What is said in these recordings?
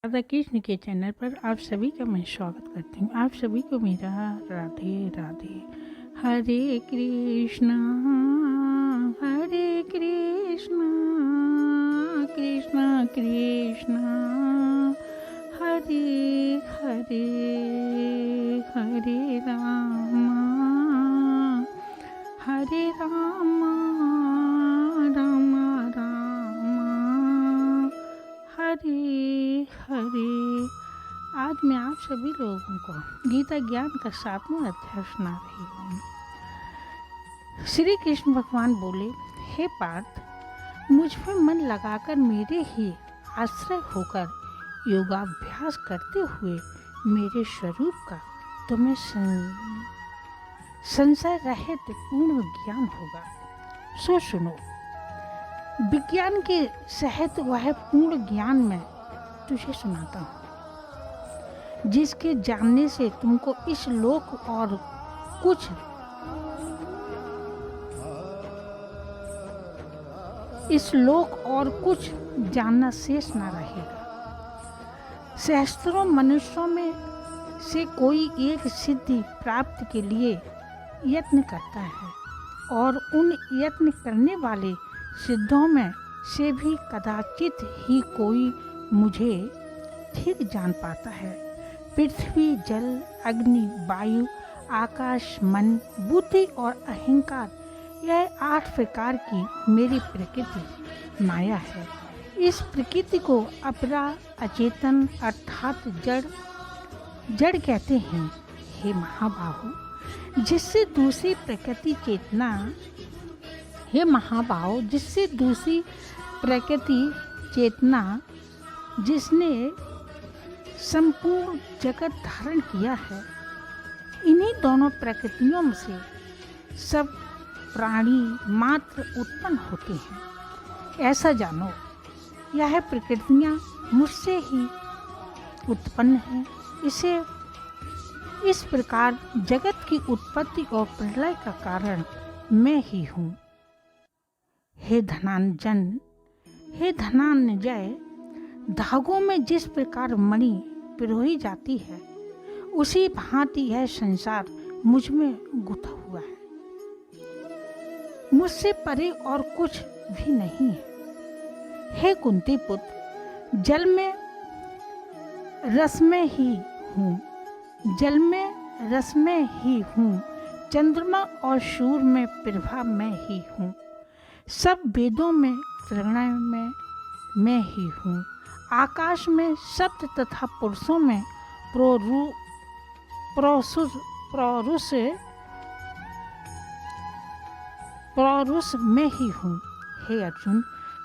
राधा कृष्ण के चैनल पर आप सभी का मैं स्वागत करती हूँ। आप सभी को मेरा राधे राधे। हरे कृष्णा कृष्णा कृष्णा हरे हरे, हरे रामा राम राम हरे हरे। आज मैं आप सभी लोगों को गीता ज्ञान का 7वां अध्याय सुना रही हूँ। श्री कृष्ण भगवान बोले, हे पार्थ, मुझ में मन लगाकर मेरे ही आश्रय होकर योगाभ्यास करते हुए मेरे स्वरूप का तुम्हें संशय रहित पूर्ण ज्ञान होगा। सो सुनो, विज्ञान के सहित वह पूर्ण ज्ञान मैं तुझे सुनाता हूँ, जिसके जानने से तुमको इस लोक और कुछ जानना शेष न रहेगा। सहस्त्रों मनुष्यों में से कोई एक सिद्धि प्राप्ति के लिए यत्न करता है, और उन यत्न करने वाले सिद्धों में से भी कदाचित ही कोई मुझे ठीक जान पाता है। पृथ्वी, जल, अग्नि, वायु, आकाश, मन, बुद्धि और अहंकार, यह 8 प्रकार की मेरी प्रकृति माया है। इस प्रकृति को अपरा, अचेतन अर्थात जड़ कहते हैं। हे महाबाहु, जिससे दूसरी प्रकृति चेतना जिसने संपूर्ण जगत धारण किया है, इन्हीं दोनों प्रकृतियों से सब प्राणी मात्र उत्पन्न होते हैं। ऐसा जानो, यह प्रकृतियाँ मुझसे ही उत्पन्न हैं। इस प्रकार जगत की उत्पत्ति और प्रलय का कारण मैं ही हूँ। हे धनंजय, धागों में जिस प्रकार मणि पिरोई जाती है, उसी भांति यह संसार मुझ में गुथा हुआ है। मुझसे परे और कुछ भी नहीं है। हे कुंती पुत्र, जल में रस में ही हूँ, चंद्रमा और सूर्य में प्रभा में ही हूँ, सब वेदों में प्रणय में मैं ही हूँ, आकाश में सप्त तथा पुरुषों में प्रौरुष में ही हूँ। हे अर्जुन,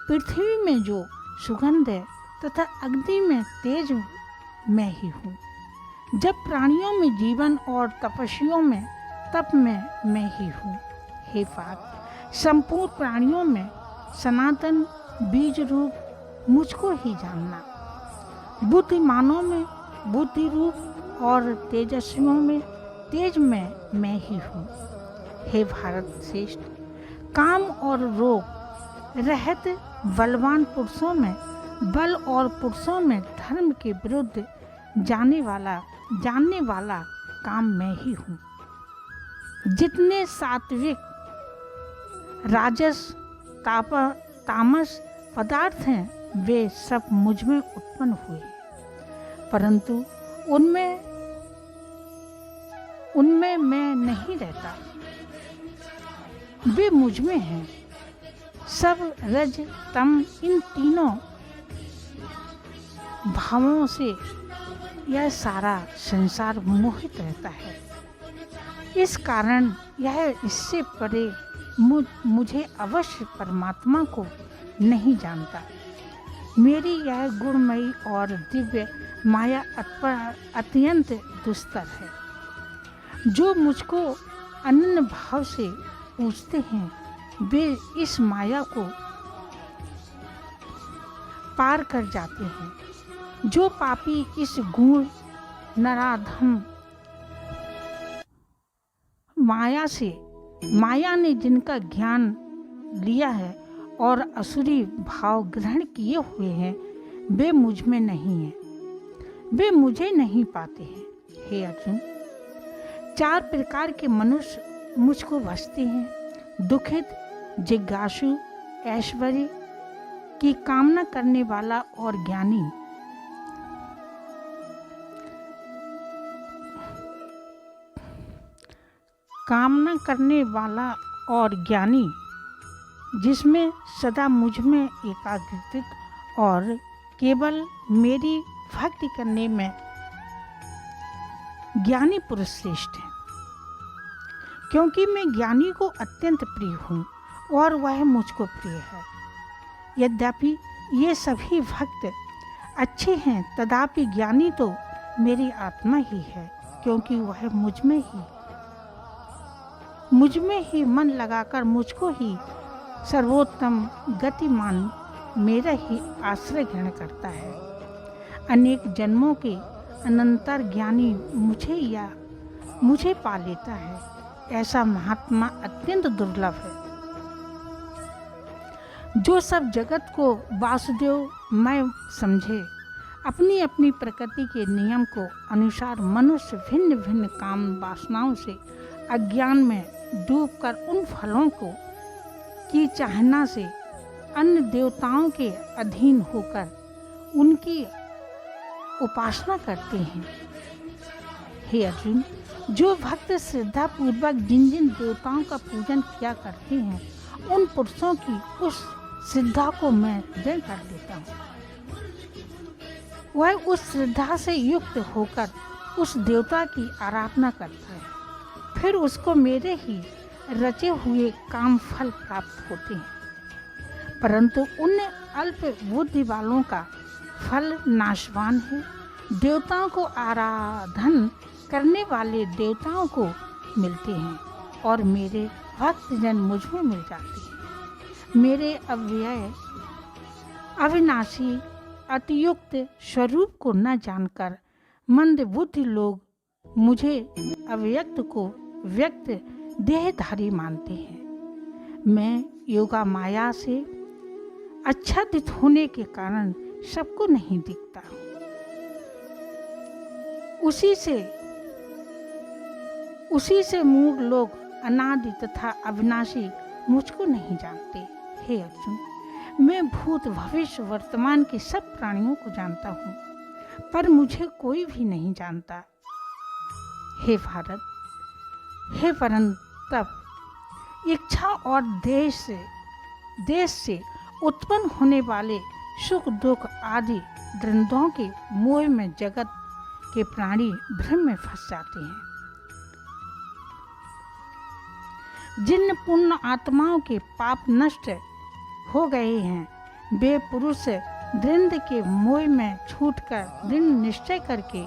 पृथ्वी में जो सुगंध है तथा अग्नि में तेज मैं ही हूँ, जब प्राणियों में जीवन और तपस्वियों में तप में मैं ही हूँ। हे पार्थ, संपूर्ण प्राणियों में सनातन बीज रूप मुझको ही जानना, बुद्धिमानों में बुद्धि रूप और तेजस्वियों में तेज में मैं ही हूँ। हे भारत श्रेष्ठ, काम और रोग रहित बलवान पुरुषों में बल और पुरुषों में धर्म के विरुद्ध जानने वाला काम मैं ही हूँ। जितने सात्विक, राजस, तामस पदार्थ हैं, वे सब मुझ में उत्पन्न हुए, परंतु उनमें मैं नहीं रहता, वे मुझ में हैं। सब रज तम, इन तीनों भावों से यह सारा संसार मोहित रहता है। इस कारण यह इससे परे मुझे अवश्य परमात्मा को नहीं जानता। मेरी यह गुणमयी और दिव्य माया अत्यंत दुस्तर है। जो मुझको अनन्य भाव से पूजते हैं, वे इस माया को पार कर जाते हैं। जो पापी इस गुण नराधम माया ने जिनका ज्ञान लिया है और असुरी भाव ग्रहण किए हुए हैं, वे मुझ में नहीं हैं। वे मुझे नहीं पाते हैं। हे अर्जुन, 4 प्रकार के मनुष्य मुझको भजते हैं: दुखित, जिज्ञासु, ऐश्वर्य की कामना करने वाला और ज्ञानी। कामना करने वाला और ज्ञानी, जिसमें सदा मुझ में एकाग्रचित और केवल मेरी भक्ति करने में ज्ञानी पुरुष श्रेष्ठ है। क्योंकि मैं ज्ञानी को अत्यंत प्रिय हूँ और वह मुझको प्रिय है। यद्यपि ये सभी भक्त अच्छे हैं, तथापि ज्ञानी तो मेरी आत्मा ही है, क्योंकि वह मुझ में ही मन लगाकर मुझको ही सर्वोत्तम गतिमान मेरा ही आश्रय ग्रहण करता है। अनेक जन्मों के अनंतर ज्ञानी मुझे पा लेता है। ऐसा महात्मा अत्यंत दुर्लभ है। जो सब जगत को वासुदेव मैं समझे, अपनी अपनी प्रकृति के नियम को अनुसार मनुष्य भिन्न भिन्न काम वासनाओं से अज्ञान में डूबकर उन फलों को की चाहना से अन्य देवताओं के अधीन होकर उनकी उपासना करते हैं। हे अर्जुन, जो भक्त श्रद्धा पूर्वक जिन जिन देवताओं का पूजन किया करते हैं, उन पुरुषों की उस श्रद्धा को मैं दृढ़ कर देता हूँ। वह उस श्रद्धा से युक्त होकर उस देवता की आराधना करता है, फिर उसको मेरे ही रचे हुए काम फल प्राप्त होते हैं। परंतु उन अल्प बुद्धि वालों का फल नाशवान है। देवताओं को आराधन करने वाले देवताओं को मिलते हैं और मेरे भक्तजन मुझ में मिल जाते हैं। मेरे अव्यय अविनाशी अतियुक्त स्वरूप को न जानकर मंद बुद्धि लोग मुझे अव्यक्त को व्यक्त देहधारी मानते हैं। मैं योगा माया से आच्छादित होने के कारण सबको नहीं दिखता। उसी से मूढ़ लोग अनादि तथा अविनाशी मुझको नहीं जानते। हे अर्जुन, मैं भूत भविष्य वर्तमान के सब प्राणियों को जानता हूँ, पर मुझे कोई भी नहीं जानता। हे भारत, हे परंतप, इच्छा और देश से उत्पन्न होने वाले सुख दुख आदि द्वंद्वों के मोह में जगत के प्राणी भ्रम में फंस जाते हैं। जिन पुण्य आत्माओं के पाप नष्ट हो गए हैं, वे पुरुष द्वंद्व के मोह में छूटकर दृढ़ निश्चय करके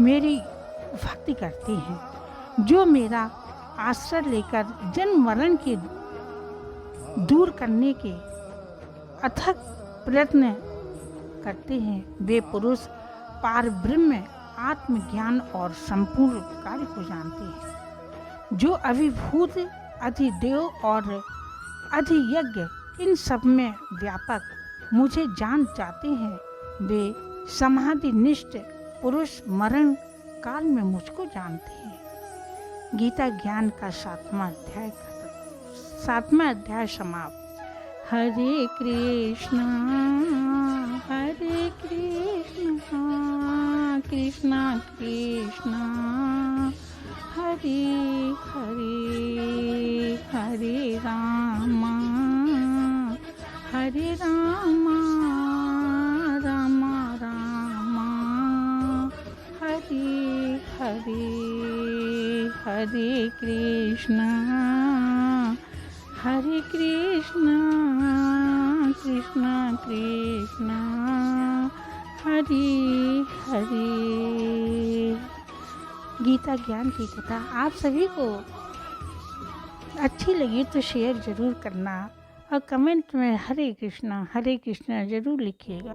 मेरी भक्ति करते हैं। जो मेरा आश्रय लेकर जन्म मरण के दूर करने के अथक प्रयत्न करते हैं, वे पुरुष पारब्रह्म आत्मज्ञान और संपूर्ण कार्य को जानते हैं। जो अभिभूत अधिदेव और अधियज्ञ इन सब में व्यापक मुझे जान जाते हैं, वे समाधि निष्ठ पुरुष मरण काल में मुझको जानते हैं। गीता ज्ञान का 7वां अध्याय समाप्त। हरे कृष्णा कृष्णा कृष्णा हरे हरे, हरे रामा रामा रामा हरे हरे, हरे कृष्णा कृष्णा कृष्णा हरे हरे। गीता ज्ञान की कथा आप सभी को अच्छी लगी तो शेयर ज़रूर करना और कमेंट में हरे कृष्णा ज़रूर लिखिएगा।